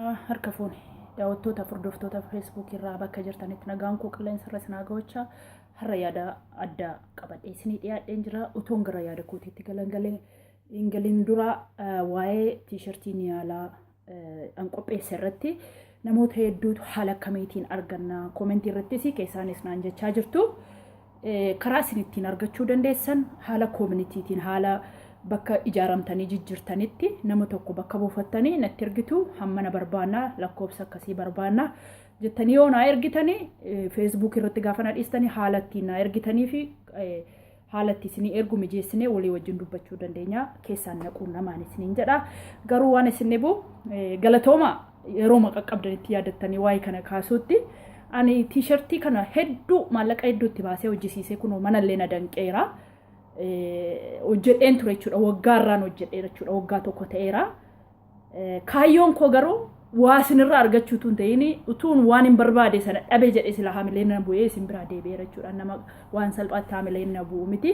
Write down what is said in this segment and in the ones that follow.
Harka fuuni daawwattoota furdoftoota feesbuukii irraa bakka jirtanitti nagaan koo qilleensa irra sinaa ga'ochaa har'a yaada addaa qabadhee isinii dhiyaadheen jira. Utuun gara yaada kootiitti galgaliin dura waa'ee tiishartii niyaalaa an qopheesse irratti namoota hedduutu haala akkamiitiin arganna koomentii irrattis keessaanis naan jechaa jirtu. Karaa isin ittiin argachuu dandeessan haala koominitiitiin haala bakka ijaaramtanii jijjiirtanitti nama tokko bakka buufattanii natti ergitu hammana barbaannaa lakkoofsa akkasii barbaannaa jettanii yoo naa ergitanii feesbuuk irratti gaafa na dhiistanii haala ittiin naa ergitanii fi haala itti isinii ergu mijeessinee walii wajjin dubbachuu dandeenya keessaan naquun namaan isiniin jedha. Garuu waan isin dhibu galatooma yeroo maqaqqabdanitti yaadattanii waa'ee kana kaasuutti ani tiishartii kana hedduu maallaqa hedduutti baasee hojjisiisee kunoo manallee na danqeera. Hojjedheen ture jechuudha waggaarraan hojjedhee jechuudha waggaa tokko ta'eera. Kaayyoon koo garuu waa isinirraa argachuutu hin ta'in utuun waan hin barbaade sana dhabe jedhe sila haamileen na bu'ee isin biraa deebi'eera jechuudha nama waan salphaatti haamileen na bu'u miti.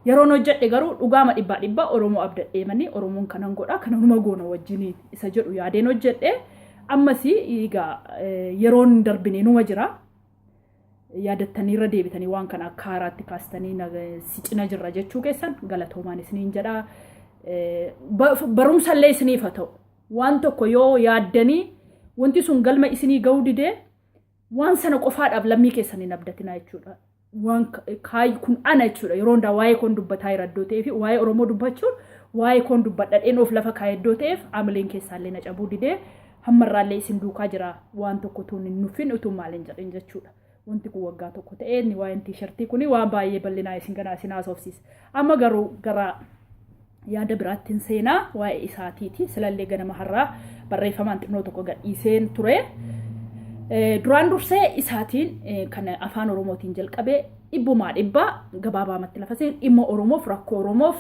Yeroon hojjedhe garuu dhugaama dhibbaa Oromoo abdadheemanii Oromoon kanan godha kanuma goona wajjiniin isa jedhu yaadeen hojjedhe ammas egaa yeroon darbine numa jira. Yaadattanii irra deebitanii waan kana akka haaraatti kaastanii si cina jirra jechuu keessan galatoomaan isiniin jedha. Barumsa illee isiniif haa ta'u waan tokko yoo yaaddanii wanti sun galma isinii ga'uu didee waan sana qofaadhaaf lammii keessaniin abdatinaa jechuudha. Waan kun ana jechuudha yeroo hundaa waa'ee koon dubbataa jira iddoo ta'eef waa'ee Oromoo dubbachuun waa'ee koon dubbadhadheen of lafa kaa'ee iddoo ta'eef amileen keessaallee na cabuu didee hammarraallee isin duukaa jira waan tokko tuun hin nuffin utuu maaliin jedhin jechuudha. Wanti kun waggaa tokko ta'ee inni waa'een tiishartii kuni waan baay'ee bal'inaa isin ganaa isin haasofsiisa. Amma garuu gara yaada biraattiin seenaa waa'ee isaatiiti. Silallee ganama har'aa barreeffamaan xinnoo tokko gadhiiseen ture. Duraan dursee isaatiin kan afaan Oromootiin jalqabee dhibbumaa dhibbaa gabaabaamatti lafa seen dhimma Oromoof rakkoo Oromoof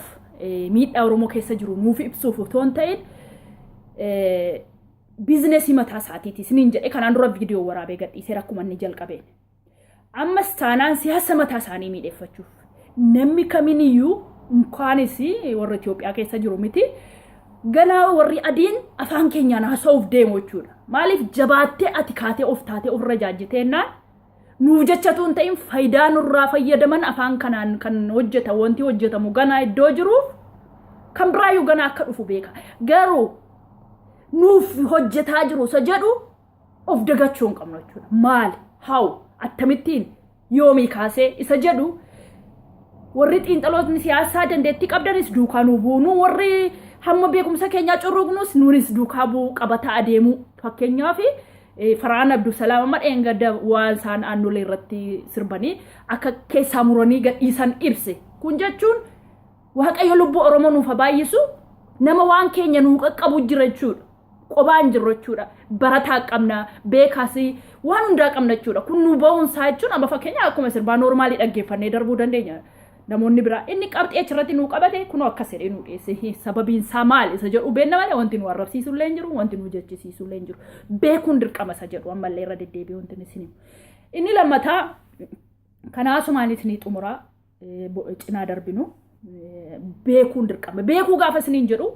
miidhaa Oromoo keessa jiru nuuf ibsuuf otoo hin ta'in biizineesii mataa isaatiiti. Isiniin jedhee kanaan dura viidiyoo waraabee gadhiisee rakkuma inni jalqabeen. Ammas taanaan siyaasa mataa isaanii miidheeffachuuf namni kamiiniyyuu inkaanis warra Itoophiyaa keessa jiru miti ganaa warri adiin afaan keenyaan haasa'uuf deemu jechuudha. Maaliif jabaattee ati kaatee of taatee ofirra jaajjiteennaan nuuf jechatu hin ta'in faayidaa nurraa fayyadaman afaan kanaan kan hojjetan wanti hojjetamu ganaa iddoo jiruuf kan biraayyuu ganaa akka dhufu beeka. Garuu nuuf hojjetaa jiru isa jedhu of dagachuu hin qabnu jechuudha. Maali? Hawu? Attamittiin yoomii kaasee isa jedhu warri xiinxalootni siyaasaa dandeettii qabdanis duukaa nuu buunu warri hamma beekumsa keenyaa currugnus nuunis duukaa bu'uu qabataa adeemuu fakkeenyaaf Faraan Abdusalaam amma dheengadda waan isaan aannolee irratti sirbanii akka keessaa muranii gadhiisan ibse. Kun jechuun Waaqayyo lubbuu Oromoo nuuf baay'isu nama waan keenya nuu qaqqabu jira jechuudha. Qobaan jirru jechuudha. Barataa qabna beekaasi waan hundaa qabna jechuudha. Kun nu ba'uunsaa jechuun amma fakkeenya akkuma sirbaa noormaalii dhaggeeffannee darbuu dandeenya. Namoonni biraa inni qabxee achirratti nuu qabate kunoo akkas jedhee nuu dhiyeesse. Sababiin isaa maali isa jedhu beekna malee wanti nu arrabsiisu illee hin jiru wanti nu jechisiisu illee hin jiru. Beekuun dirqama isa jedhu ammallee irra deddeebi'ee wanti isin inni lammataa kanaasumaan isinii xumuraa cinaa darbinu beekuun dirqama. Beekuu gaafa isiniin jedhu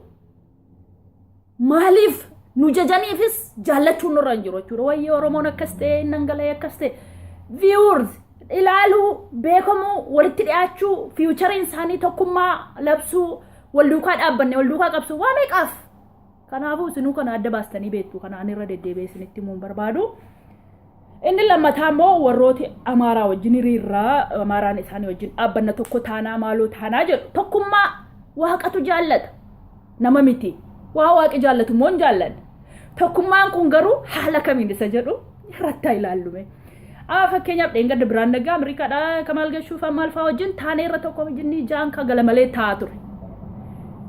maaliif nu jajaniifis jaallachuun nurra hin jiru jechuudha. Wayyee Oromoon akkas ta'e nangalee akkas ta'e viewers ilaaluu beekamuu walitti dhiyaachuu fiichariin isaanii tokkummaa labsuu wal duukaa dhaabbanne wal duukaa qabsuu waa meeqaaf. Kanaafuu isinuu kana adda baastanii beektu kanaan irra deddeebi'ee isinitti himuun barbaadu. Inni lammataa immoo warrooti Amaaraa wajjin hiriirraa Amaaraan isaanii wajjin dhaabbanna tokko taanaa maaloo taanaa jedhu tokkummaa waaqatu jaallata nama miti. Waa waaqi jaallatu moo hin jaalladha. Tokkummaan kun garuu haala kamiin isa jedhu irratti ilaallume. Fakkeenyaaf dheengadda biraan naggaa Ameerikaadhaa Kamaal Gashuuf Maalfaa wajjin taanee irra tokko wajjin jaan ka gala malee taa'aa ture.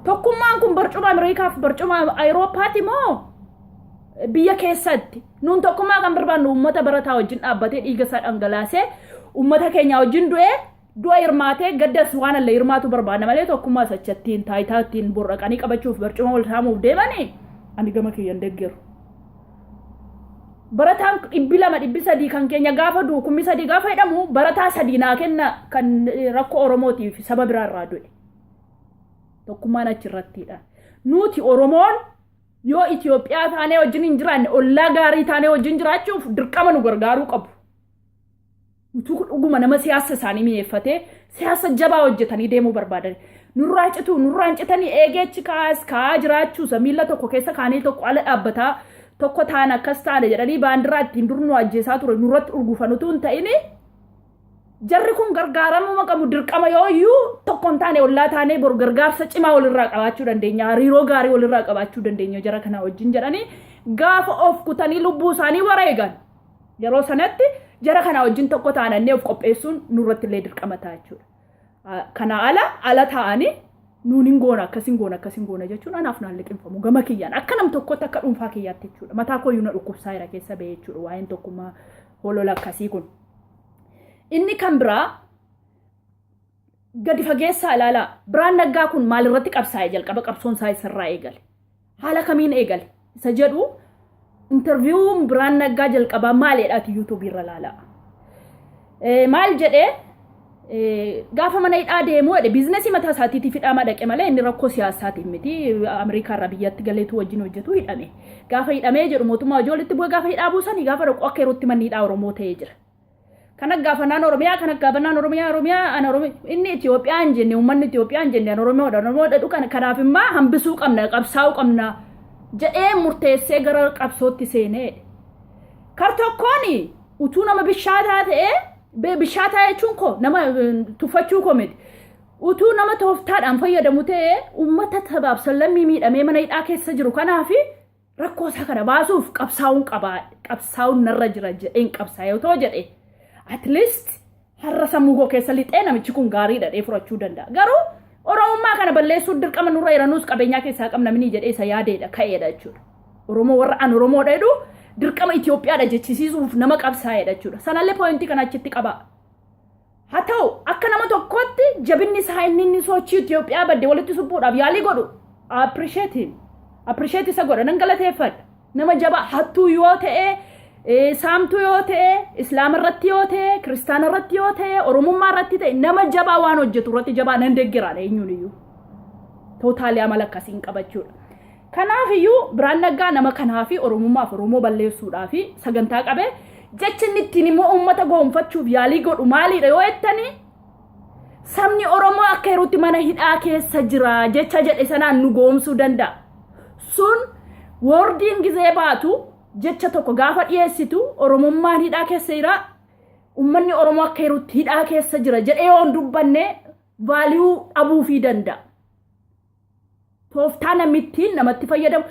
Tokkummaan kun barcuma Ameerikaaf barcuma Awurooppaati moo biyya keessatti nuun tokkummaa kan barbaannu uummata barataa wajjin dhaabbatee dhiiga isaa dhangalaasee uummata keenya wajjin du'a hirmaatee gaddas waan illee hirmaatu barbaanna malee tokkummaa sachattiin taayitaattiin borraqanii qabachuuf barcuma wal saamuuf deemanii ani gama kiyyan deeggaru. Barataan 200 kan keenya gaafa du'u 300 gaafa jedhamu barataa 3 naa kenna kan rakkoo Oromootiif saba biraa irraa du'e. Tokkummaan achirrattiidha. Nuti Oromoon yoo Itoophiyaa taanee wajjin hin jiraanne ollaa gaarii taanee wajjin jiraachuuf dirqama nu gargaaruu qabu. Utuu dhuguma nama siyaasa isaanii mi'eeffatee siyaasa jabaa hojjetanii deemuu barbaadan. Nurraan citanii eegeechi kaa jiraachuu miila tokko keessa kaanii tokko ala dhaabbataa tokko taan akkas taane jedhanii baandiraa ittiin dur nu ajjeesaa ture nurratti urgufanutu hin ta'ini. Jarri kun gargaaramuu qabu dirqama yooyyuu tokkoon taane ollaa taanee boru gargaarsa cimaa walirraa qabaachuu dandeenya. Hariiroo gaarii walirraa qabaachuu dandeenya jara kana wajjin jedhanii gaafa of kutanii lubbuu isaanii wareegan. Yeroo sanatti jara kana wajjin tokko taanannee of qopheessuun nurratti illee dirqama ta'a jechuudha. Kana ala ta'anii nuun hin goona akkasin goona jechuun anaaf naan liqinfamu gama kiyyaan akka nam tokkotti akka dhuunfaa kiyyaatti jechuudha. Mataa kooyyuu na dhukkubsaa jira keessa ba'ee jechuudha waa'een tokkummaa holola akkasii kun. Inni kan biraa gadi fageessaa ilaalaa Biraan Naggaa kun maalirratti qabsaa'ee jalqaba qabsoon isaa isarraa eegale. Haala kamiin eegale? Isa jedhu interviewuun Biraan Naggaa jalqabaa maaliidhaati YouTube irra ilaalaa. Maal jedhee gaafa mana hidhaa deemuu jedhe biizinasii mataa isaatiitiif hidhama dhaqe malee inni rakkoo siyaasaatiin miti Ameerikaa irraa biyyatti galeetu wajjin hojjetu hidhame. Gaafa hidhamee jedhu mootummaa hojii walitti bu'ee gaafa hidhaa buusanii gaafa dhaqu akka yerootti manni hidhaa Oromoo ta'ee jira. Kana gaafa naan Oromiyaa kana gaafa naan Oromiyaa ana Oromiyaa inni Itoophiyaan jenne uummanni Itoophiyaan jenne Oromoodha dhukan kanaaf immoo hambisuu qabna qabsaa'uu qabna jedhee murteessee gara qabsootti seenee. Kar tokkooni utuu nama bishaataa ta'ee bishaataa jechuun ko nama tuffachuu ko miti. Utuu nama tooftaadhaan fayyadamu ta'ee uummata tabaaf sallammii miidhamee mana hidhaa keessa jiru kanaafi rakkoo isaa kana baasuuf qabsaa'uun narra jira jedheen qabsaa'ee otoo jedhee. At least har'a sammuu koo keessa lixee namichi kun gaarii dhadhee furachuu danda'a. Garuu Oromummaa kana balleessuun dirqama nurra jiranuus qabeenyaa keessaa qabna minii jedhee isa yaadeedha ka'eedha jechuudha. Oromoo warra an Oromoodha jedhu dirqama Itoophiyaadha jechisiisuuf nama qabsaa'eedha jechuudha. Sanallee poointii kana achitti qaba. Haa ta'u akka nama tokkotti jabinni isaa inni sochii Itoophiyaa badde walitti suphuudhaaf yaalii godhu appreciate isa godha nan galateeffadha. Nama jabaa hattuu yoo ta'e saamtuu yoo ta'e islaama irratti yoo ta'e kiristaana irratti yoo ta'e oromummaa irratti ta'e nama jabaa waan hojjetu irratti jabaa nan deeggiraadha eenyuun iyyuu tootaalii amala akkasiin qabachuudha. Kanaaf iyyuu Biraan Naggaa nama kanaa fi oromummaaf oromoo balleessuudhaa fi sagantaa qabee jecha inni ittiin immoo uummata goonfachuuf yaalii godhu maaliidha yoo jettanii sabni Oromoo akka yerootti mana hidhaa keessa jira jecha jedhe sanaan nu goomsuu danda'a. Sun woordiin gizee baatu jecha tokko gaafa dhiyeessitu Oromummaan hidhaa keessa jira uummanni Oromoo akka yerootti hidhaa keessa jira jedhee yoon dubbanne vaaliyuu dhabuufii danda'a. Tooftaa namittiin namatti fayyadamu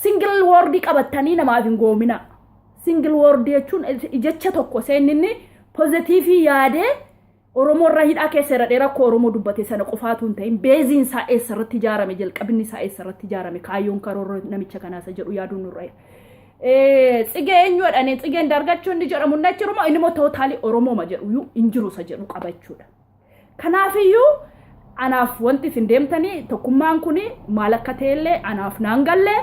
single word qabatanii namaaf hin goomina. Single word jechuun jecha tokko seeninni positivii yaadee Oromoo irraa hidhaa keessa irra rakkoo Oromoo dubbate sana qofaatu hin ta'in beeziin isaa eessarratti ijaarame jalqabinni isaa eessarratti ijaarame kaayyoon karoora namicha kanaasa jedhu yaaduun nurra. Tsigee eenyuudhaan tsigeen dargachuu inni jedhamu nachirumoo inni immoo tootaalii Oromooma jedhu injiruusa jedhu qabachuudha. Kanaafiyyuu anaaf wanti isin deemtanii tokkummaan kun maal akka ta'ellee anaaf naan gallee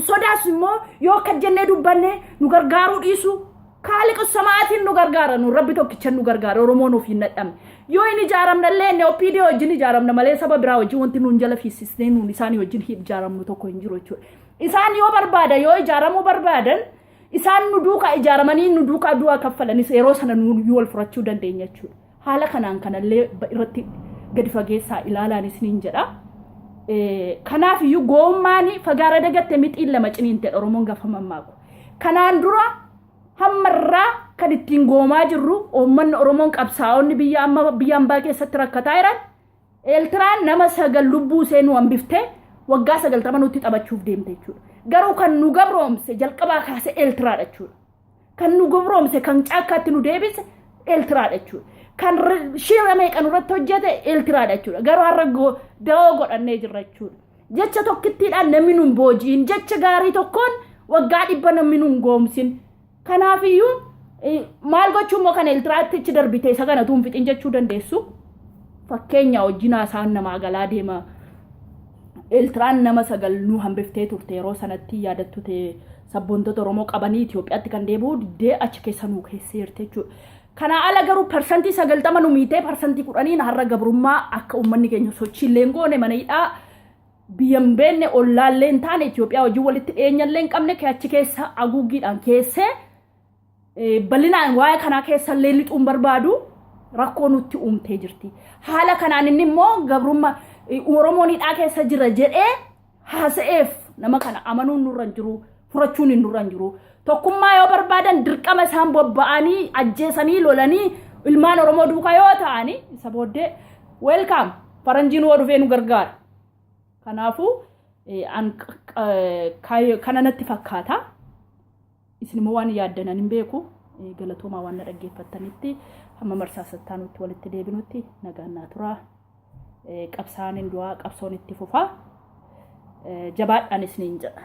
sodaas immoo yoo akka jennee dubbanne nu gargaaruu dhiisu kaaliqa samaatiin nu gargaara nu rabbi tokkicha nu gargaara Oromoon of hin nadhamne yoo inni ijaaramnallee inni OPD wajjin ijaaramna malee saba biraa wajjin wanti nuun jala fiisisnee nuun isaanii wajjin ijaaramnu tokko hin jiru jechuudha. Isaan yoo barbaada yoo ijaaramuu barbaadan isaan nu duukaa ijaaramanii nu duukaa du'aa kaffalanis yeroo sana nu wal furachuu dandeenya jechuudha. Haala kanaan kanallee irratti gadi fageessaa ilaalaan isiniin jedha. Kanaaf iyyuu goommaanii fagaara dagatte mixiin lama ciniin ta'e Oromoon gaafa mammaaku. Kanaan dura hammarraa kan ittiin goomaa jirru uummanni Oromoon qabsaa'onni biyya ambaa keessatti rakkataa jiran Eeltiraan nama 9 lubbuu seenuu hambiftee waggaa 90 nutti taphachuuf deemte jechuudha. Garuu kan nu gabroomse jalqabaa kaase Eeltiraadha jechuudha. Kan nu gabroomse kan caakkaatti nu deebise Eeltiraadha jechuudha. Kan shira meeqa nurratti hojjete Eeltiraadha jechuudha. Garuu har'a da'oo godhannee jirra jechuudha. Jecha tokkittiidhaan namni nu boojiin jecha gaarii tokkoon waggaa 100 namni nu goomsin. Kanaafiyyuu maal gochuun moo kan Eeltiraatti ichi darbite isa kana tuun fixin jechuu dandeessu. Fakkeenya wajjinaa isaan namaa galaa deema. Eeltiraan nama 9 nu hambiftee turte yeroo sanatti yaadattu ta'e sabboontota Oromoo qabanii Itoophiyaatti kan deebi'u diddee achi keessa nu keesseerte jechuudha. Kana ala garuu parsantii 90 nu miitee parsantii 10 har'a gabrummaa akka uummanni keenya sochiilee goone mana hidhaa biyyaan beenne ollaalleen taane Itoophiyaa wajjin walitti dhiyeenyallee hin qabne achi keessa aguuggiidhaan keessee bal'inaan waa'ee kanaa keessa illee lixuun barbaadu rakkoo nutti uumtee jirti. Haala kanaan inni immoo gabrummaa Oromoon hidhaa keessa jira jedhee haasa'eef nama kana amanuun nurra hin jiru, furachuun nurra hin jiru. Tokkummaa yoo barbaadan dirqama isaan bobba'anii ajjeesanii lolanii ilmaan Oromoo duukaa yoo ta'ani isa booddee welcome faranjiin waa dhufee nu gargaara. Kanaafuu kana natti fakkaata. Isin immoo waan yaaddanan hin beeku. Galatoomaa waan na dhaggeeffattanitti hamma marsaa sattaanutti walitti deebinutti nagaan naa turaa. Qabsaaniin du'aa qabsoon itti fufaa. Jabaadhaan isiniin jedha.